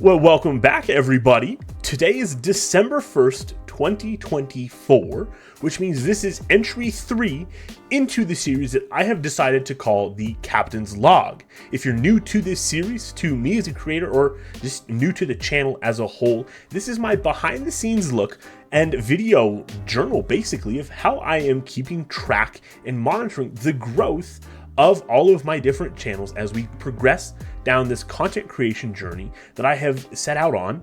Well, welcome back, everybody. Today is December 1st, 2024, which means this is entry 3 into the series that I have decided to call the Captain's Log. If you're new to this series, to me as a creator, or just new to the channel as a whole, this is my behind the scenes look and video journal, basically, of how I am keeping track and monitoring the growth of all of my different channels as we progress down this content creation journey that I have set out on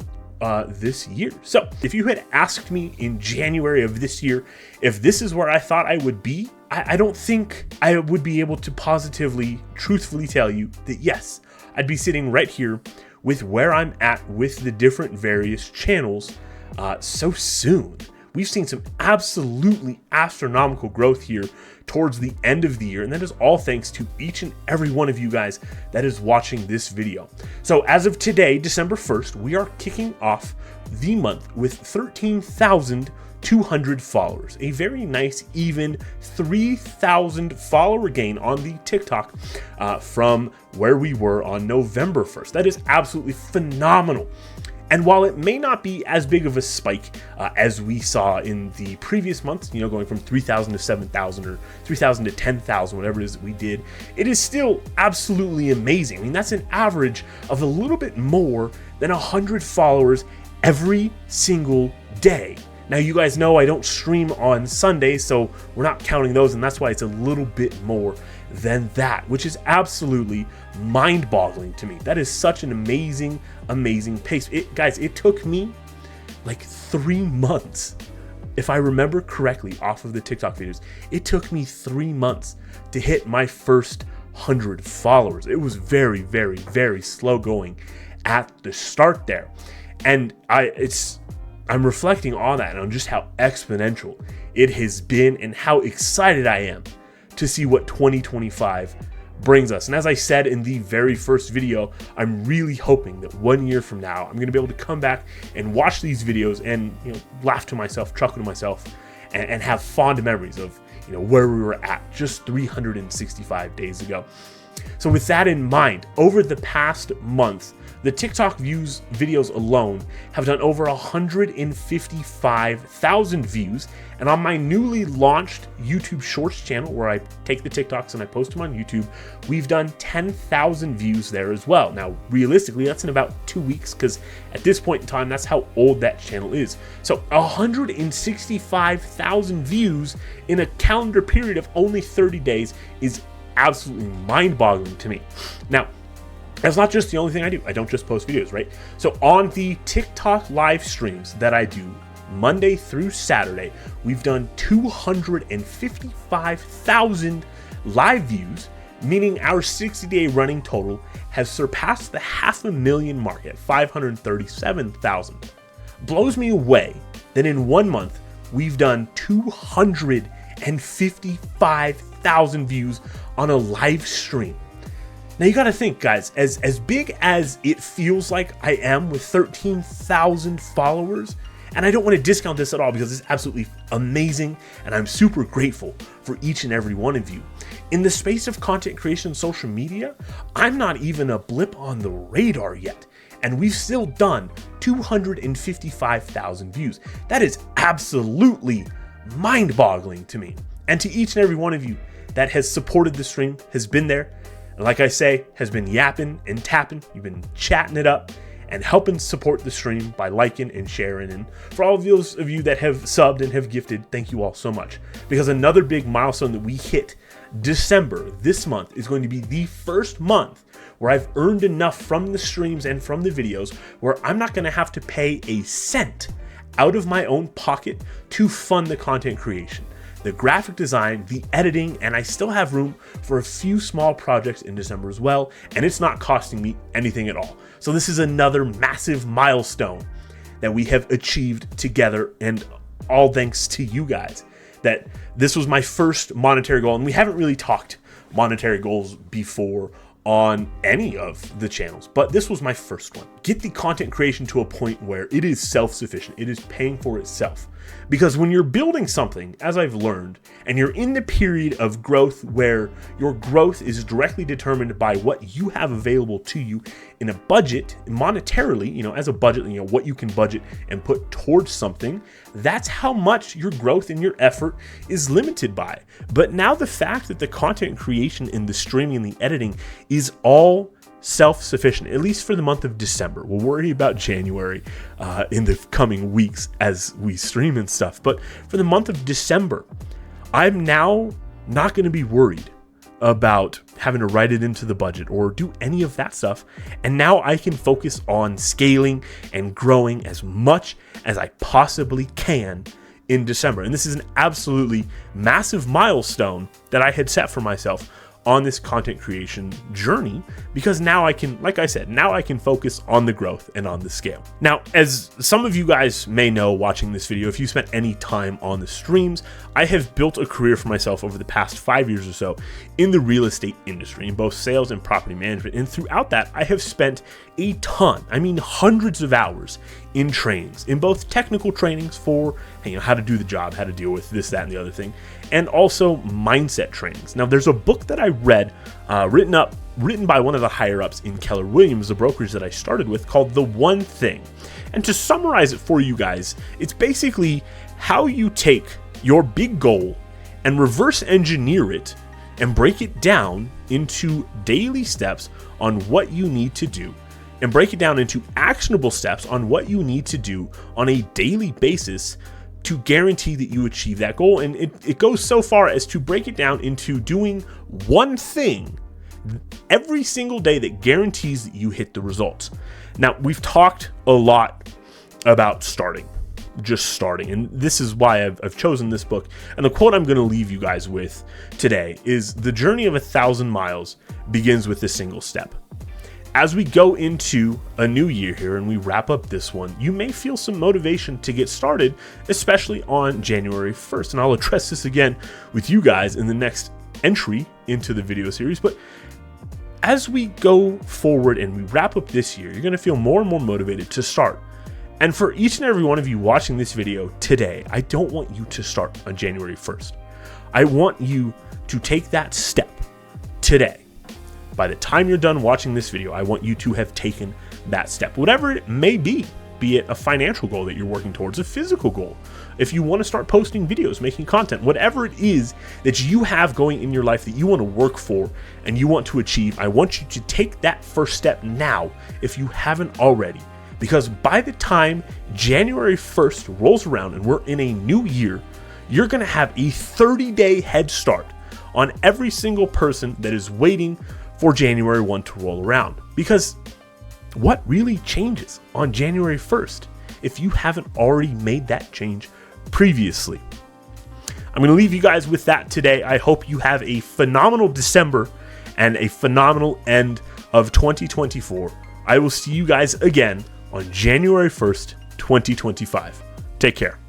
this year. So if you had asked me in January of this year if this is where I thought I would be, I don't think I would be able to positively, truthfully tell you that yes, I'd be sitting right here with where I'm at with the different various channels so soon. We've seen some absolutely astronomical growth here towards the end of the year, and that is all thanks to each and every one of you guys that is watching this video. So as of today, December 1st, we are kicking off the month with 13,200 followers. A very nice, even 3,000 follower gain on the TikTok from where we were on November 1st. That is absolutely phenomenal. And while it may not be as big of a spike as we saw in the previous months, you know, going from 3,000 to 7,000 or 3,000 to 10,000, whatever it is that we did, it is still absolutely amazing. I mean, that's an average of a little bit more than 100 followers every single day. Now, you guys know I don't stream on Sunday, so we're not counting those, and that's why it's a little bit more than that, which is absolutely mind-boggling to me. That is such an amazing, amazing pace. Guys, it took me like 3 months, if I remember correctly, off of the TikTok videos. It took me 3 months to hit my first 100 followers. It was very, very, very slow going at the start there. And I'm reflecting on that and on just how exponential it has been and how excited I am to see what 2025 brings us. And as I said in the very first video, I'm really hoping that 1 year from now, I'm gonna be able to come back and watch these videos and, you know, laugh to myself, chuckle to myself, and have fond memories of, you know, where we were at just 365 days ago. So with that in mind, over the past month, the TikTok videos alone have done over 155,000 views. And on my newly launched YouTube Shorts channel, where I take the TikToks and I post them on YouTube, we've done 10,000 views there as well. Now, realistically, that's in about 2 weeks, because at this point in time, that's how old that channel is. So 165,000 views in a calendar period of only 30 days is absolutely mind-boggling to me. Now, that's not just the only thing I do. I don't just post videos, right? So on the TikTok live streams that I do Monday through Saturday, we've done 255,000 live views, meaning our 60-day running total has surpassed the 500,000 mark at 537,000. Blows me away that in 1 month, we've done 255,000 views on a live stream. Now you gotta think, guys, as big as it feels like I am with 13,000 followers, and I don't want to discount this at all because it's absolutely amazing and I'm super grateful for each and every one of you. In the space of content creation and social media, I'm not even a blip on the radar yet, and we've still done 255,000 views. That is absolutely mind-boggling to me. And to each and every one of you that has supported the stream, has been there, and like I say, has been yapping and tapping, you've been chatting it up and helping support the stream by liking and sharing. And for all of those of you that have subbed and have gifted, thank you all so much. Because another big milestone that we hit December this month is going to be the first month where I've earned enough from the streams and from the videos where I'm not gonna have to pay a cent out of my own pocket to fund the content creation, the graphic design, the editing, and I still have room for a few small projects in December as well, and it's not costing me anything at all. So this is another massive milestone that we have achieved together, and all thanks to you guys. That this was my first monetary goal, and we haven't really talked monetary goals before on any of the channels, but this was my first one. get the content creation to a point where it is self-sufficient. It is paying for itself. Because when you're building something, as I've learned, and you're in the period of growth where your growth is directly determined by what you have available to you in a budget, monetarily, as a budget, what you can budget and put towards something, that's how much your growth and your effort is limited by. But now the fact that the content creation and the streaming and the editing is all self-sufficient, at least for the month of December. We'll worry about January in the coming weeks as we stream and stuff. But for the month of December, I'm now not going to be worried about having to write it into the budget or do any of that stuff. And now I can focus on scaling and growing as much as I possibly can in December. And this is an absolutely massive milestone that I had set for myself on this content creation journey, because now I can, like I said, now I can focus on the growth and on the scale. Now, as some of you guys may know watching this video, if you spent any time on the streams, I have built a career for myself over the past 5 years or so in the real estate industry, in both sales and property management. And throughout that, I have spent a ton, hundreds of hours in trainings, in both technical trainings for how to do the job, how to deal with this, that, and the other thing, and also mindset trainings. Now, there's a book that I read, written by one of the higher ups in Keller Williams, the brokerage that I started with, called The One Thing. And to summarize it for you guys, it's basically how you take your big goal and reverse engineer it and break it down into daily steps on what you need to do, and break it down into actionable steps on what you need to do on a daily basis to guarantee that you achieve that goal. And it goes so far as to break it down into doing one thing every single day that guarantees that you hit the results. Now, we've talked a lot about just starting. And this is why I've chosen this book. And the quote I'm going to leave you guys with today is, "The journey of 1,000 miles begins with a single step." As we go into a new year here and we wrap up this one, you may feel some motivation to get started, especially on January 1st. And I'll address this again with you guys in the next entry into the video series. But as we go forward and we wrap up this year, you're going to feel more and more motivated to start. And for each and every one of you watching this video today, I don't want you to start on January 1st. I want you to take that step today. By the time you're done watching this video, I want you to have taken that step, whatever it may be it a financial goal that you're working towards, a physical goal. If you want to start posting videos, making content, whatever it is that you have going in your life that you want to work for and you want to achieve, I want you to take that first step now if you haven't already. Because by the time January 1st rolls around and we're in a new year, you're going to have a 30-day head start on every single person that is waiting for January 1 to roll around. Because what really changes on January 1st if you haven't already made that change previously? I'm going to leave you guys with that today. I hope you have a phenomenal December and a phenomenal end of 2024. I will see you guys again on January 1st, 2025. Take care.